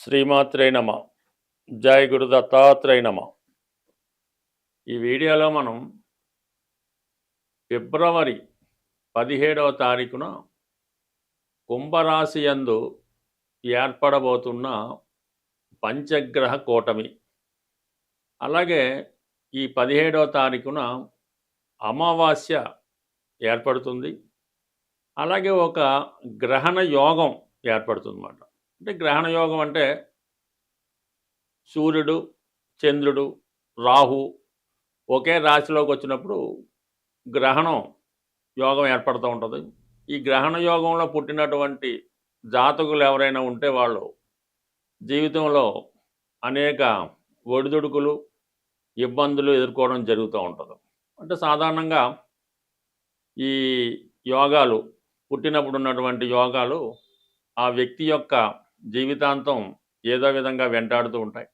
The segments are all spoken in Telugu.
శ్రీమాత్రే నమ. జై గురు దత్తాత్రేయ నమ. ఈ వీడియోలో మనం ఫిబ్రవరి 17వ తారీఖున కుంభరాశి యందు ఏర్పడబోతున్న పంచగ్రహ కూటమి, అలాగే ఈ 17వ తారీఖున అమావాస్య ఏర్పడుతుంది. అలాగే ఒక గ్రహణ యోగం ఏర్పడుతుంది అన్నమాట. అంటే గ్రహణ యోగం అంటే సూర్యుడు, చంద్రుడు, రాహు ఒకే రాశిలోకి వచ్చినప్పుడు గ్రహణం యోగం ఏర్పడుతూ ఉంటుంది. ఈ గ్రహణ యోగంలో పుట్టినటువంటి జాతకులు ఎవరైనా ఉంటే వాళ్ళు జీవితంలో అనేక ఒడిదుడుకులు, ఇబ్బందులు ఎదుర్కోవడం జరుగుతూ ఉంటుంది. అంటే సాధారణంగా ఈ యోగాలు పుట్టినప్పుడు ఉన్నటువంటి యోగాలు ఆ వ్యక్తి యొక్క జీవితాంతం ఏదో విధంగా వెంటాడుతూ ఉంటాయి.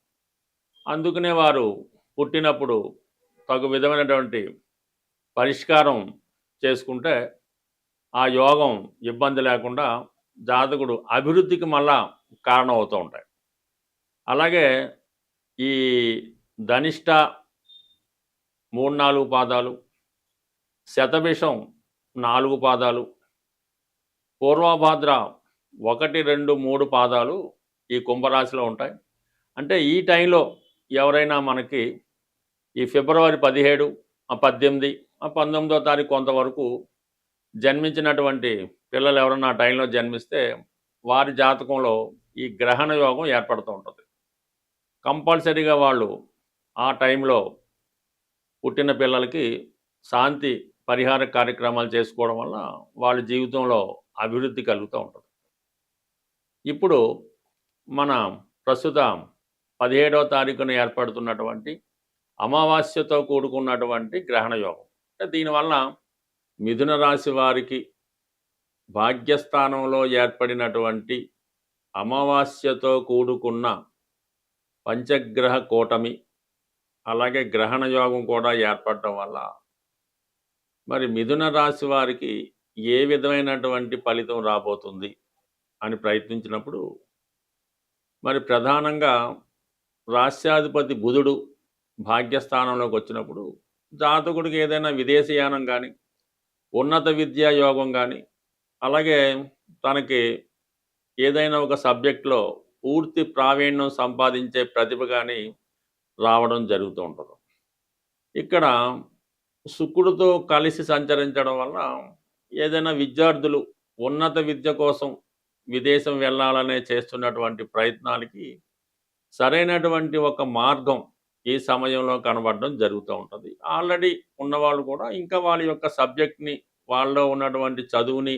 అందుకనే వారు పుట్టినప్పుడు తగు విధమైనటువంటి పరిష్కారం చేసుకుంటే ఆ యోగం ఇబ్బంది లేకుండా జాతకుడు అభివృద్ధికి మళ్ళా కారణం అవుతూ ఉంటాయి. అలాగే ఈ ధనిష్ట 3-4 పాదాలు, శతభిషం 4 పాదాలు, పూర్వభాద్ర 1, 2, 3 పాదాలు ఈ కుంభరాశిలో ఉంటాయి. అంటే ఈ టైంలో ఎవరైనా మనకి ఈ ఫిబ్రవరి 17, 18, 19వ తారీఖు కొంతవరకు జన్మించినటువంటి పిల్లలు ఎవరన్నా ఆ టైంలో జన్మిస్తే వారి జాతకంలో ఈ గ్రహణ యోగం ఏర్పడుతూ ఉంటుంది. కంపల్సరీగా వాళ్ళు ఆ టైంలో పుట్టిన పిల్లలకి శాంతి పరిహార కార్యక్రమాలు చేసుకోవడం వల్ల వాళ్ళ జీవితంలో అభివృద్ధి కలుగుతూ ఉంటుంది. ఇప్పుడు మన ప్రస్తుత 17వ తారీఖున ఏర్పడుతున్నటువంటి అమావాస్యతో కూడుకున్నటువంటి గ్రహణ యోగం, అంటే దీనివల్ల మిథున రాశి వారికి భాగ్యస్థానంలో ఏర్పడినటువంటి అమావాస్యతో కూడుకున్న పంచగ్రహ కూటమి, అలాగే గ్రహణ యోగం కూడా ఏర్పడటం వల్ల మరి మిథున రాశి వారికి ఏ విధమైనటువంటి ఫలితం రాబోతుంది అని ప్రయత్నించినప్పుడు మరి ప్రధానంగా రాశ్యాధిపతి బుధుడు భాగ్యస్థానంలోకి వచ్చినప్పుడు జాతకుడికి ఏదైనా విదేశీయానం కానీ, ఉన్నత విద్యా యోగం కానీ, అలాగే తనకి ఏదైనా ఒక సబ్జెక్ట్లో పూర్తి ప్రావీణ్యం సంపాదించే ప్రతిభ కానీ రావడం జరుగుతూ ఉంటుంది. ఇక్కడ శుక్రుడితో కలిసి సంచరించడం వల్ల ఏదైనా విద్యార్థులు ఉన్నత విద్య కోసం విదేశం వెళ్ళాలనే చేస్తున్నటువంటి ప్రయత్నాలకి సరైనటువంటి ఒక మార్గం ఈ సమయంలో కనబడడం జరుగుతూ ఉంటుంది. ఆల్రెడీ ఉన్నవాళ్ళు కూడా ఇంకా వాళ్ళ యొక్క సబ్జెక్ట్ని, వాళ్ళలో ఉన్నటువంటి చదువుని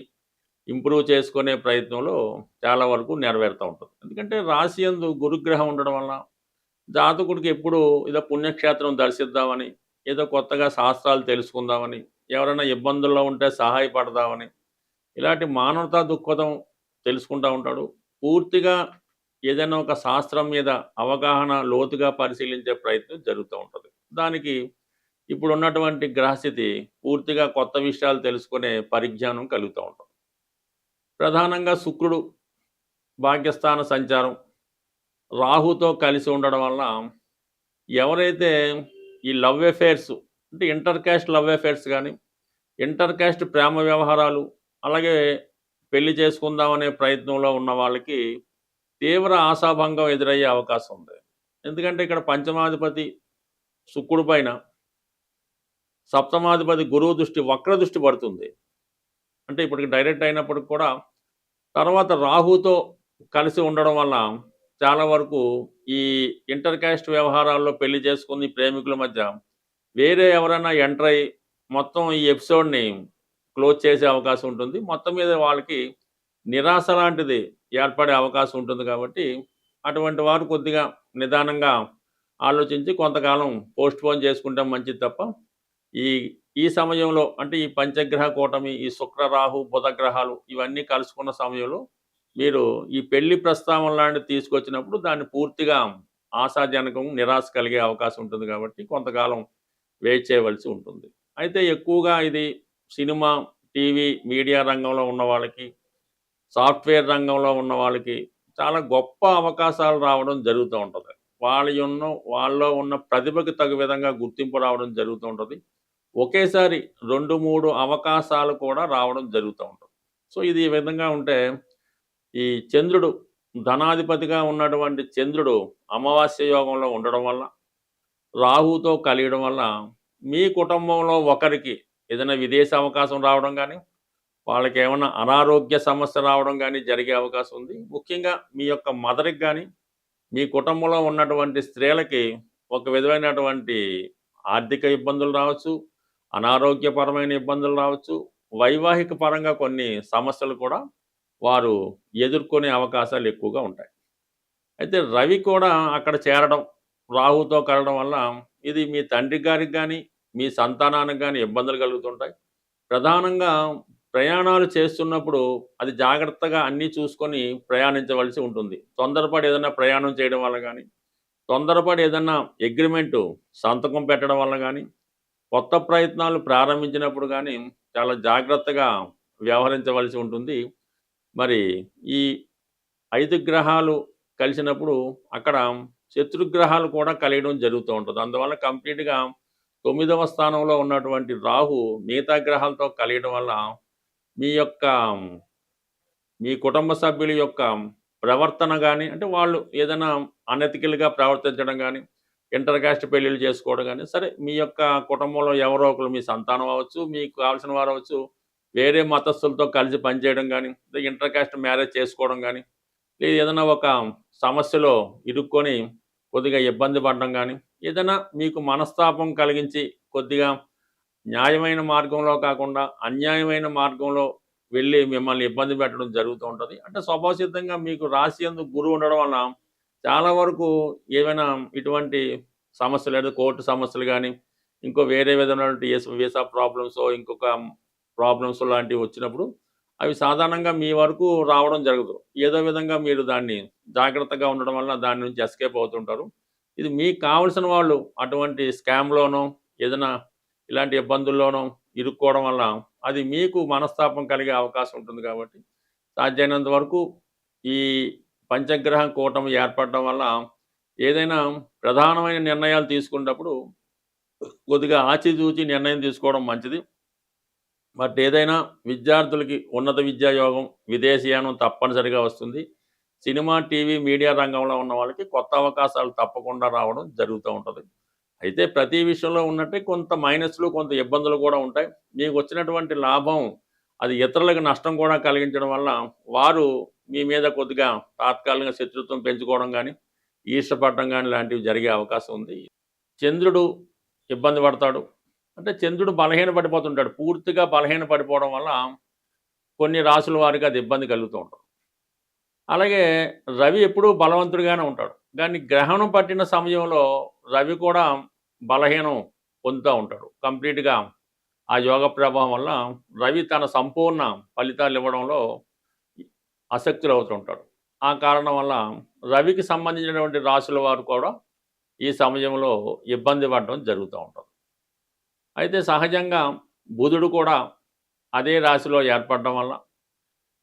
ఇంప్రూవ్ చేసుకునే ప్రయత్నంలో చాలా వరకు నెరవేరుతూ ఉంటుంది. ఎందుకంటే రాశి యందు గురుగ్రహం ఉండడం వల్ల జాతకుడికి ఎప్పుడు ఏదో పుణ్యక్షేత్రం దర్శిద్దామని, ఏదో కొత్తగా శాస్త్రాలు తెలుసుకుందామని, ఎవరైనా ఇబ్బందుల్లో ఉంటే సహాయపడదామని, ఇలాంటి మానవతా దృక్పథం తెలుసుకుంటూ ఉంటాడు. పూర్తిగా ఏదైనా ఒక శాస్త్రం మీద అవగాహన లోతుగా పరిశీలించే ప్రయత్నం జరుగుతూ ఉంటుంది. దానికి ఇప్పుడు ఉన్నటువంటి గ్రహస్థితి పూర్తిగా కొత్త విషయాలు తెలుసుకునే పరిజ్ఞానం కలుగుతూ ఉంటుంది. ప్రధానంగా శుక్రుడు భాగ్యస్థాన సంచారం రాహుతో కలిసి ఉండడం వల్ల ఎవరైతే ఈ లవ్ అఫేర్స్, అంటే ఇంటర్ క్యాస్ట్ లవ్ అఫేర్స్ కానీ, ఇంటర్ క్యాస్ట్ ప్రేమ వ్యవహారాలు, అలాగే పెళ్లి చేసుకుందామనే ప్రయత్నంలో ఉన్న వాళ్ళకి తీవ్ర ఆశాభంగం ఎదురయ్యే అవకాశం ఉంది. ఎందుకంటే ఇక్కడ పంచమాధిపతి శుక్రుడి పైన సప్తమాధిపతి గురువు దృష్టి, వక్ర దృష్టి పడుతుంది. అంటే ఇప్పటికి డైరెక్ట్ అయినప్పటికి కూడా తర్వాత రాహుతో కలిసి ఉండడం వల్ల చాలా వరకు ఈ ఇంటర్ క్యాస్ట్ వ్యవహారాల్లో పెళ్లి చేసుకుని ప్రేమికుల మధ్య వేరే ఎవరైనా ఎంటర్ అయ్యి మొత్తం ఈ ఎపిసోడ్ని క్లోజ్ చేసే అవకాశం ఉంటుంది. మొత్తం మీద వాళ్ళకి నిరాశ లాంటిది ఏర్పడే అవకాశం ఉంటుంది. కాబట్టి అటువంటి వారు కొద్దిగా నిదానంగా ఆలోచించి కొంతకాలం పోస్ట్పోన్ చేసుకుంటే మంచిది తప్ప ఈ ఈ సమయంలో, అంటే ఈ పంచగ్రహ కూటమి, ఈ శుక్ర రాహు బుధ గ్రహాలు ఇవన్నీ కలుసుకున్న సమయంలో మీరు ఈ పెళ్లి ప్రస్తావన లాంటివి తీసుకొచ్చినప్పుడు దాన్ని పూర్తిగా ఆశాజనకం, నిరాశ కలిగే అవకాశం ఉంటుంది. కాబట్టి కొంతకాలం వెయిట్ చేయవలసి ఉంటుంది. అయితే ఎక్కువగా ఇది సినిమా, టీవీ, మీడియా రంగంలో ఉన్న వాళ్ళకి, సాఫ్ట్వేర్ రంగంలో ఉన్న వాళ్ళకి చాలా గొప్ప అవకాశాలు రావడం జరుగుతూ ఉంటది. వాళ్ళలో ఉన్న ప్రతిభకు తగు విధంగా గుర్తింపు రావడం జరుగుతూ ఉంటది. ఒకేసారి 2, 3 అవకాశాలు కూడా రావడం జరుగుతూ ఉంటది. సో, ఇది ఈ విధంగా ఉంటే ఈ చంద్రుడు ధనాధిపతిగా ఉన్నటువంటి చంద్రుడు అమావాస్య యోగంలో ఉండడం వల్ల, రాహుతో కలియడం వల్ల మీ కుటుంబంలో ఒకరికి ఏదైనా విదేశీ అవకాశం రావడం గానీ, వాళ్ళకేమన్నా అనారోగ్య సమస్య రావడం గానీ జరిగే అవకాశం ఉంది. ముఖ్యంగా మీ యొక్క మదర్‌కి గానీ, మీ కుటుంబంలో ఉన్నటువంటి స్త్రీలకి ఒక విధమైనటువంటి ఆర్థిక ఇబ్బందులు రావచ్చు, అనారోగ్యపరమైన ఇబ్బందులు రావచ్చు, వైవాహిక పరంగా కొన్ని సమస్యలు కూడా వారు ఎదుర్కొనే అవకాశాలు ఎక్కువగా ఉంటాయి. అయితే రవి కూడా అక్కడ చేరడం, రాహుతో కలవడం వల్ల ఇది మీ తండ్రి గారికి గానీ, మీ సంతానానికి గానీ ఇబ్బందులు కలుగుతుంటాయి. ప్రధానంగా ప్రయాణాలు చేస్తున్నప్పుడు అది జాగ్రత్తగా అన్నీ చూసుకొని ప్రయాణించవలసి ఉంటుంది. తొందరపడి ఏదైనా ప్రయాణం చేయడం వల్ల గానీ, తొందరపడి ఏదన్నా అగ్రిమెంటు సంతకం పెట్టడం వల్ల గానీ, కొత్త ప్రయత్నాలు ప్రారంభించినప్పుడు గానీ చాలా జాగ్రత్తగా వ్యవహరించవలసి ఉంటుంది. మరి ఈ 5 గ్రహాలు కలిసినప్పుడు అక్కడ శత్రుగ్రహాలు కూడా కలియడం జరుగుతూ ఉంటది. అందువల్ల కంప్లీట్‌గా 9వ స్థానంలో ఉన్నటువంటి రాహు మిగతా గ్రహాలతో కలియడం వల్ల మీ యొక్క మీ కుటుంబ సభ్యుల యొక్క ప్రవర్తన గానీ, అంటే వాళ్ళు ఏదైనా అనెతికల్‌గా ప్రవర్తించడం గానీ, ఇంటర్ కాస్ట్ పెళ్ళిళ్ళు చేసుకోవడం గానీ, సరే మీ యొక్క కుటుంబంలో ఎవరో ఒకళ్ళు మీ సంతానం అవ్వచ్చు, మీకు కావాల్సిన వారవ్వచ్చు, వేరే మతస్థులతో కలిసి పనిచేయడం గానీ, ఇంటర్ కాస్ట్ మ్యారేజ్ చేసుకోవడం గానీ, లేదా ఏదైనా ఒక సమస్యలో ఇరుక్కొని కొద్దిగా ఇబ్బంది పడడం గానీ, ఏదైనా మీకు మనస్తాపం కలిగించి కొద్దిగా న్యాయమైన మార్గంలో కాకుండా అన్యాయమైన మార్గంలో వెళ్ళి మిమ్మల్ని ఇబ్బంది పెట్టడం జరుగుతూ ఉంటది. అంటే స్వభావసిద్ధంగా మీకు రాశి యందు గురువు ఉండడం వలన చాలా వరకు ఏవైనా ఇటువంటి సమస్యలు లేదా కోర్టు సమస్యలు గానీ, ఇంకో వేరే విధమైనటువంటి వీసా ప్రాబ్లమ్సో, ఇంకొక ప్రాబ్లమ్స్ లాంటివి వచ్చినప్పుడు అవి సాధారణంగా మీ వరకు రావడం జరగదు. ఏదో విధంగా మీరు దాన్ని జాగ్రత్తగా ఉండడం వల్ల దాని నుంచి ఎస్కేప్ అవుతుంటారు. ఇది మీకు కావాల్సిన వాళ్ళు అటువంటి స్కామ్‌లోనో, ఏదైనా ఇలాంటి ఇబ్బందుల్లోనో ఇరుక్కోవడం వల్ల అది మీకు మనస్తాపం కలిగే అవకాశం ఉంటుంది కాబట్టి, సాధ్యమైనంత వరకు ఈ పంచగ్రహ కూటమి ఏర్పడడం వల్ల ఏదైనా ప్రధానమైన నిర్ణయాలు తీసుకునేటప్పుడు కొద్దిగా ఆచితూచి నిర్ణయం తీసుకోవడం మంచిది. బట్ ఏదైనా విద్యార్థులకి ఉన్నత విద్యా యోగం, విదేశీయానం తప్పనిసరిగా వస్తుంది. సినిమా, టీవీ, మీడియా రంగంలో ఉన్న వాళ్ళకి కొత్త అవకాశాలు తప్పకుండా రావడం జరుగుతూ ఉంటది. అయితే ప్రతి విషయంలో ఉన్నట్టే కొంత మైనస్‌లు, కొంత ఇబ్బందులు కూడా ఉంటాయి. మీకు వచ్చినటువంటి లాభం అది ఇతరులకు నష్టం కూడా కలిగించడం వల్ల వారు మీ మీద కొద్దిగా తాత్కాలికంగా శత్రుత్వం పెంచుకోవడం గానీ, ఈర్ష్యపడడం గానీ లాంటివి జరిగే అవకాశం ఉంది. చంద్రుడు ఇబ్బంది పడతాడు. అంటే చంద్రుడు బలహీన పడిపోతుంటాడు. పూర్తిగా బలహీన పడిపోవడం వల్ల కొన్ని రాసుల వారికి అది ఇబ్బంది కలుగుతూ ఉంటది. అలాగే రవి ఎప్పుడూ బలవంతుడిగానే ఉంటాడు. కానీ గ్రహణం పట్టిన సమయంలో రవి కూడా బలహీనం పొందుతూ ఉంటాడు. కంప్లీట్‌గా ఆ యోగ ప్రభావం వల్ల రవి తన సంపూర్ణ ఫలితాలు ఇవ్వడంలో అశక్తులవుతుంటాడు. ఆ కారణం వల్ల రవికి సంబంధించినటువంటి రాశుల వారు కూడా ఈ సమయంలో ఇబ్బంది పడడం జరుగుతూ ఉంటది. అయితే సహజంగా బుధుడు కూడా అదే రాశిలో ఏర్పడడం వల్ల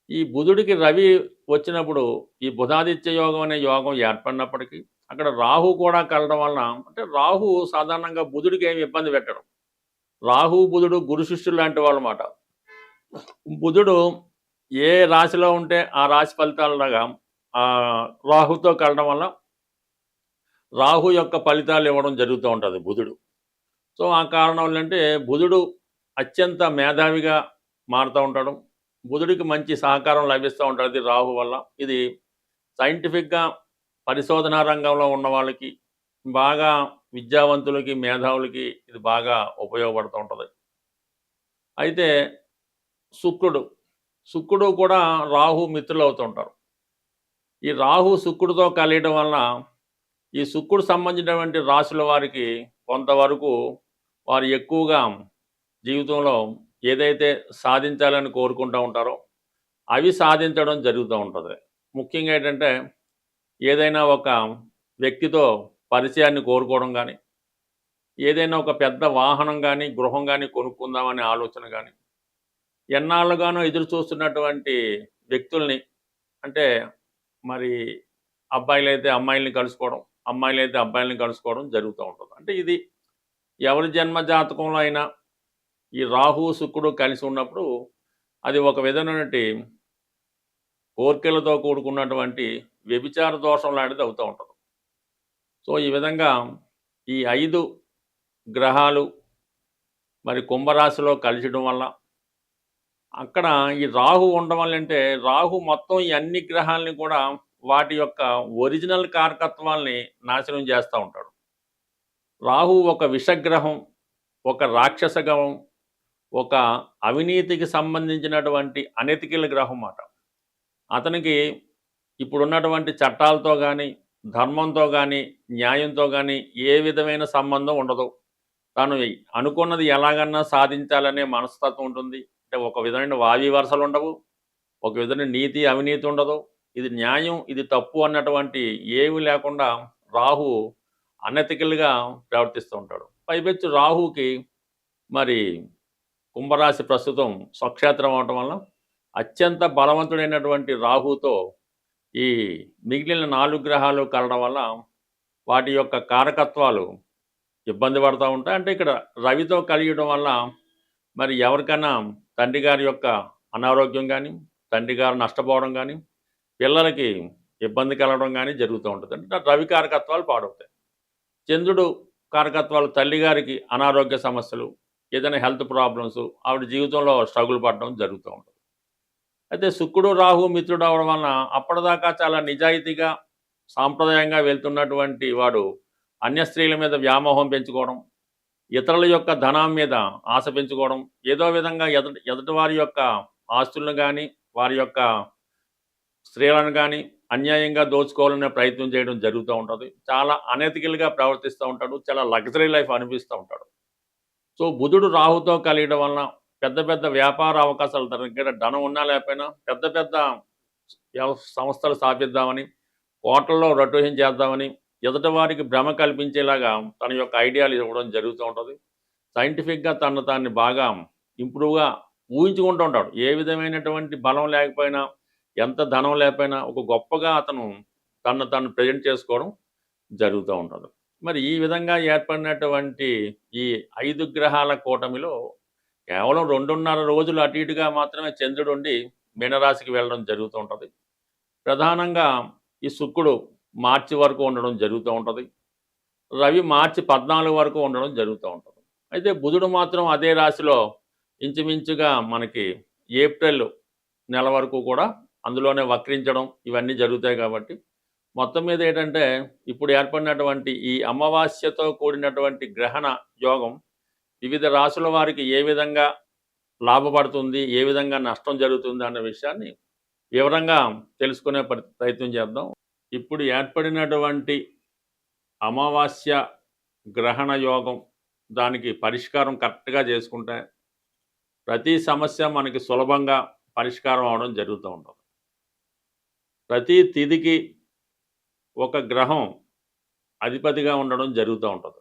ఈ బుధుడికి రవి వచ్చినప్పుడు ఈ బుధాదిత్య యోగం అనే యోగం ఏర్పడినప్పటికీ అక్కడ రాహు కూడా కలడం వలన అంటే రాహు సాధారణంగా బుధుడికి ఏమి ఇబ్బంది పెట్టడు. రాహు, బుధుడు గురు శిష్యులు లాంటి వాళ్ళమాట. బుధుడు ఏ రాశిలో ఉంటే ఆ రాశి ఫలితాలలాగా రాహుతో కలడం వల్ల రాహు యొక్క ఫలితాలు ఇవ్వడం జరుగుతూ ఉంటుంది బుధుడు. సో ఆ కారణం ఏంటంటే బుధుడు అత్యంత మేధావిగా మారుతూ ఉంటాడు. బుధుడికి మంచి సహకారం లభిస్తూ ఉంటుంది రాహు వల్ల. ఇది సైంటిఫిక్‌గా పరిశోధనా రంగంలో ఉన్న వాళ్ళకి, బాగా విద్యావంతులకి, మేధావులకి ఇది బాగా ఉపయోగపడుతూ ఉంటది. అయితే శుక్రుడు కూడా రాహు మిత్రులవుతూ ఉంటారు. ఈ రాహు శుక్రుడితో కలియడం వలన ఈ శుక్రుడు సంబంధించినటువంటి రాశుల వారికి కొంతవరకు వారు ఎక్కువగా జీవితంలో ఏదైతే సాధించాలని కోరుకుంటూ ఉంటారో అవి సాధించడం జరుగుతూ ఉంటుంది. ముఖ్యంగా ఏంటంటే ఏదైనా ఒక వ్యక్తితో పరిచయాన్ని కోరుకోవడం కానీ, ఏదైనా ఒక పెద్ద వాహనం కానీ, గృహం కానీ కొనుక్కుందామనే ఆలోచన కానీ, ఎన్నాళ్ళుగానో ఎదురు చూస్తున్నటువంటి వ్యక్తుల్ని అంటే మరి అబ్బాయిలైతే అమ్మాయిల్ని కలుసుకోవడం, అమ్మాయిలైతే అబ్బాయిల్ని కలుసుకోవడం జరుగుతూ ఉంటుంది. అంటే ఇది ఎవరి జన్మ జాతకంలో అయినా ఈ రాహు, శుక్రుడు కలిసి ఉన్నప్పుడు అది ఒక విధమైనటువంటి కోర్కెలతో కూడుకున్నటువంటి వ్యభిచార దోషం లాంటిది అవుతూ ఉంటుంది. సో, ఈ విధంగా ఈ 5 గ్రహాలు మరి కుంభరాశిలో కలిసడం వల్ల అక్కడ ఈ రాహు ఉండడం వల్ల అంటే రాహు మొత్తం ఈ అన్ని గ్రహాలని కూడా వాటి యొక్క ఒరిజినల్ కారకత్వాల్ని నాశనం చేస్తూ ఉంటాడు. రాహు ఒక విషగ్రహం, ఒక రాక్షస గ్రహం, ఒక అవినీతికి సంబంధించినటువంటి అనెతికల్ గ్రహం మాట. అతనికి ఇప్పుడున్నటువంటి చట్టాలతో కానీ, ధర్మంతో కానీ, న్యాయంతో కానీ ఏ విధమైన సంబంధం ఉండదు. తాను అనుకున్నది ఎలాగన్నా సాధించాలనే మనస్తత్వం ఉంటుంది. అంటే ఒక విధమైన వావి వరసలు ఉండవు, ఒక విధమైన నీతి అవినీతి ఉండదు. ఇది న్యాయం, ఇది తప్పు అన్నటువంటి ఏమి లేకుండా రాహు అనెతికల్గా ప్రవర్తిస్తూ ఉంటాడు. పైపెచ్చు రాహుకి మరి కుంభరాశి ప్రస్తుతం స్వక్షేత్రం అవటం వల్ల అత్యంత బలవంతుడైనటువంటి రాహుతో ఈ మిగిలిన 4 గ్రహాలు కలవడం వల్ల వాటి యొక్క కారకత్వాలు ఇబ్బంది పడుతూ ఉంటాయి. అంటే ఇక్కడ రవితో కలియడం వల్ల మరి ఎవరికైనా తండ్రి గారి యొక్క అనారోగ్యం కానీ, తండ్రి గారు నష్టపోవడం కానీ, పిల్లలకి ఇబ్బంది కలగడం కానీ జరుగుతూ ఉంటుంది. అంటే రవి కారకత్వాలు పాడవుతాయి. చంద్రుడు కారకత్వాలు తల్లిగారికి అనారోగ్య సమస్యలు, ఏదైనా హెల్త్ ప్రాబ్లమ్స్, ఆవిడ జీవితంలో స్ట్రగుల్ పడడం జరుగుతూ ఉంటుంది. అయితే శుక్రుడు రాహు మిత్రుడు అవడం వలన అప్పటిదాకా చాలా నిజాయితీగా సాంప్రదాయంగా వెళ్తున్నటువంటి వాడు అన్య స్త్రీల మీద వ్యామోహం పెంచుకోవడం, ఇతరుల యొక్క ధనం మీద ఆశ పెంచుకోవడం, ఏదో విధంగా ఎదుటి వారి యొక్క ఆస్తులను కానీ, వారి యొక్క స్త్రీలను కానీ అన్యాయంగా దోచుకోవాలనే ప్రయత్నం చేయడం జరుగుతూ ఉంటుంది. చాలా అనెతికల్గా ప్రవర్తిస్తూ ఉంటాడు. చాలా లగ్జరీ లైఫ్ అనిపిస్తూ ఉంటాడు. సో, బుధుడు రాహుతో కలియడం వలన పెద్ద పెద్ద వ్యాపార అవకాశాలు, తన దగ్గర ధనం ఉన్నా లేకపోయినా పెద్ద పెద్ద సంస్థలు స్థాపిద్దామని, కోట్లలో రొటేషన్ చేద్దామని ఎదుటి వారికి భ్రమ కల్పించేలాగా తన యొక్క ఐడియాలు ఇవ్వడం జరుగుతూ ఉంటుంది. సైంటిఫిక్గా తాన్ని బాగా ఇంప్రూవ్గా ఊహించుకుంటూ ఉంటాడు. ఏ విధమైనటువంటి బలం లేకపోయినా, ఎంత ధనం లేకపోయినా ఒక గొప్పగా అతను తను ప్రజెంట్ చేసుకోవడం జరుగుతూ ఉంటుంది. మరి ఈ విధంగా ఏర్పడినటువంటి ఈ 5 గ్రహాల కూటమిలో కేవలం 2.5 రోజులు అటు ఇటుగా మాత్రమే చంద్రుడు ఉండి మీనరాశికి వెళ్ళడం జరుగుతూ ఉంటుంది. ప్రధానంగా ఈ శుక్రుడు మార్చి వరకు ఉండడం జరుగుతూ ఉంటుంది. రవి మార్చి 14 వరకు ఉండడం జరుగుతూ ఉంటుంది. అయితే బుధుడు మాత్రం అదే రాశిలో ఇంచుమించుగా మనకి ఏప్రిల్ నెల వరకు కూడా అందులోనే వక్రించడం ఇవన్నీ జరుగుతాయి. కాబట్టి మొత్తం మీద ఏంటంటే ఇప్పుడు ఏర్పడినటువంటి ఈ అమావాస్యతో కూడినటువంటి గ్రహణ యోగం వివిధ రాశుల వారికి ఏ విధంగా లాభపడుతుంది, ఏ విధంగా నష్టం జరుగుతుంది అన్న విషయాన్ని వివరంగా తెలుసుకునే ప్రయత్నం చేద్దాం. ఇప్పుడు ఏర్పడినటువంటి అమావాస్య గ్రహణ యోగం దానికి పరిష్కారం కరెక్ట్గా చేసుకుంటే ప్రతి సమస్య మనకి సులభంగా పరిష్కారం అవడం జరుగుతూ ఉంటుంది. ప్రతి తిథికి ఒక గ్రహం అధిపతిగా ఉండడం జరుగుతూ ఉంటుంది.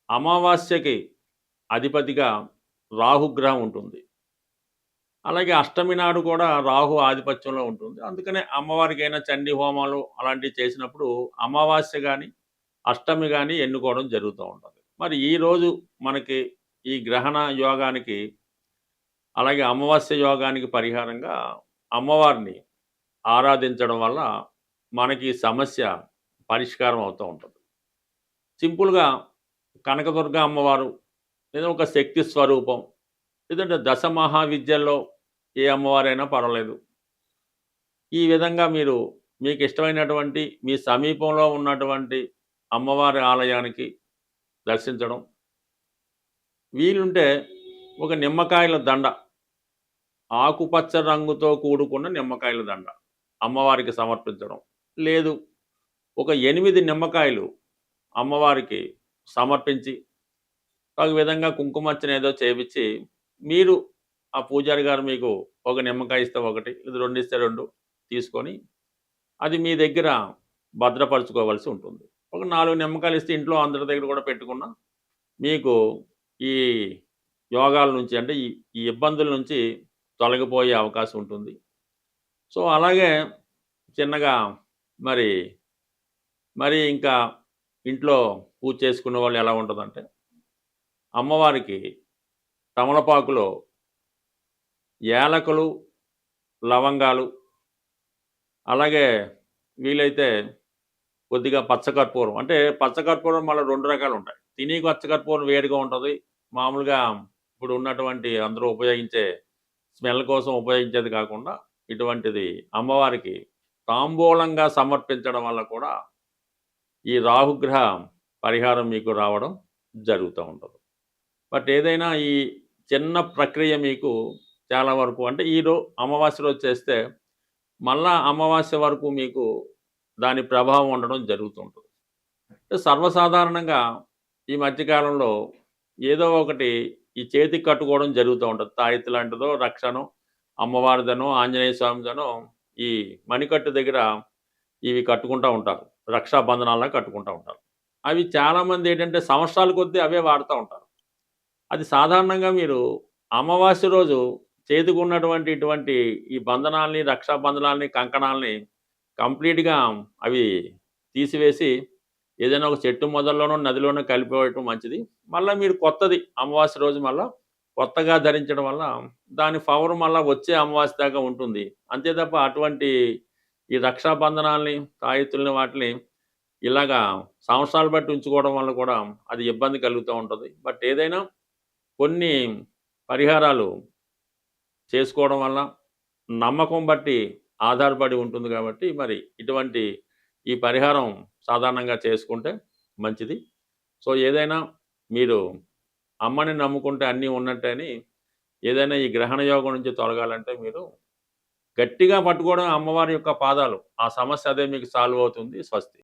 అమావాస్యకి అధిపతిగా రాహుగ్రహం ఉంటుంది. అలాగే అష్టమి నాడు కూడా రాహు ఆధిపత్యంలో ఉంటుంది. అందుకనే అమ్మవారికైనా చండీ హోమాలు అలాంటివి చేసినప్పుడు అమావాస్య కానీ, అష్టమి కానీ ఎన్నుకోవడం జరుగుతూ ఉంటుంది. మరి ఈరోజు మనకి ఈ గ్రహణ యోగానికి అలాగే అమావాస్య యోగానికి పరిహారంగా అమ్మవారిని ఆరాధించడం వల్ల మనకి సమస్య పరిష్కారం అవుతూ ఉంటుంది. సింపుల్గా కనకదుర్గ అమ్మవారు లేదా ఒక శక్తి స్వరూపం, లేదంటే దశ మహావిద్యల్లో ఏ అమ్మవారైనా పర్వాలేదు. ఈ విధంగా మీకు ఇష్టమైనటువంటి మీ సమీపంలో ఉన్నటువంటి అమ్మవారి ఆలయానికి దర్శించడం, వీలుంటే ఒక నిమ్మకాయల దండ, ఆకుపచ్చ రంగుతో కూడుకున్న నిమ్మకాయల దండ అమ్మవారికి సమర్పించడం, లేదు ఒక 8 నిమ్మకాయలు అమ్మవారికి సమర్పించి ఒక విధంగా కుంకుమర్చన ఏదో చేపించి మీరు ఆ పూజారి గారు మీకు ఒక నిమ్మకాయ ఇస్తే ఒకటి, ఇది 2 ఇస్తే 2 తీసుకొని అది మీ దగ్గర భద్రపరచుకోవాల్సి ఉంటుంది. ఒక 4 నిమ్మకాయలు ఇస్తే ఇంట్లో అందరి దగ్గర కూడా పెట్టుకున్నా మీకు ఈ యోగాల నుంచి అంటే ఈ ఇబ్బందుల నుంచి తొలగిపోయే అవకాశం ఉంటుంది. సో అలాగే చిన్నగా మరి మరి ఇంకా ఇంట్లో పూజ చేసుకునే వాళ్ళు ఎలా ఉంటుందంటే అమ్మవారికి తమలపాకులో యాలకులు, లవంగాలు, అలాగే వీలైతే కొద్దిగా పచ్చకర్పూరం. అంటే పచ్చకర్పూరం మళ్ళీ 2 రకాలుంటాయి. తినే పచ్చకర్పూరం వేరుగా ఉంటది. మామూలుగా ఇప్పుడు ఉన్నటువంటి అందరూ ఉపయోగించే స్మెల్ కోసం ఉపయోగించేది కాకుండా, ఇటువంటిది అమ్మవారికి తాంబూలంగా సమర్పించడం వల్ల కూడా ఈ రాహుగ్రహ పరిహారం మీకు రావడం జరుగుతూ ఉంటది. బట్ ఏదైనా ఈ చిన్న ప్రక్రియ మీకు చాలా వరకు అంటే అమావాస్య రోజు చేస్తే మళ్ళా అమావాస్య వరకు మీకు దాని ప్రభావం ఉండడం జరుగుతుంటుంది. అంటే సర్వసాధారణంగా ఈ మధ్యకాలంలో ఏదో ఒకటి ఈ చేతికి కట్టుకోవడం జరుగుతూ ఉంటది. తాయెత్తు లాంటిదో, రక్షనో, అమ్మవారిదనో, ఆంజనేయ స్వామిదనో ఈ మణికట్టు దగ్గర ఇవి కట్టుకుంటా ఉంటారు. రక్షాబంధనాల్లా కట్టుకుంటా ఉంటారు. అవి చాలామంది ఏంటంటే సంవత్సరాల కొద్దీ అవే వాడుతా ఉంటారు. అది సాధారణంగా మీరు అమావాస్య రోజు చేతికున్నటువంటి ఇటువంటి ఈ బంధనాల్ని, రక్షాబంధనాల్ని, కంకణాల్ని కంప్లీట్‌గా అవి తీసివేసి ఏదైనా ఒక చెట్టు మొదల్లోనో, నదిలోనో కలిపివేయటం మంచిది. మళ్ళా మీరు కొత్తది అమావాస్య రోజు మళ్ళా కొత్తగా ధరించడం వల్ల దాని పవర్ మళ్ళా వచ్చే అమావాస్య దాకా ఉంటుంది. అంతే తప్ప అటువంటి ఈ రక్షాబంధనాల్ని, తాయెత్తుల్ని వాటిని ఇలాగా సంవత్సరాలు బట్టి ఉంచుకోవడం వల్ల కూడా అది ఇబ్బంది కలుగుతూ ఉంటది. బట్ ఏదైనా కొన్ని పరిహారాలు చేసుకోవడం వల్ల నమ్మకం బట్టి ఆధారపడి ఉంటుంది కాబట్టి మరి ఇటువంటి ఈ పరిహారం సాధారణంగా చేసుకుంటే మంచిది. సో ఏదైనా మీరు అమ్మని నమ్ముకుంటే అన్నీ ఉన్నట్టే అని ఏదైనా ఈ గ్రహణ యోగం నుంచి తొలగాలంటే మీరు గట్టిగా పట్టుకోవడం అమ్మవారి యొక్క పాదాలు. ఆ సమస్య అదే మీకు సాల్వ్ అవుతుంది. స్వస్తి.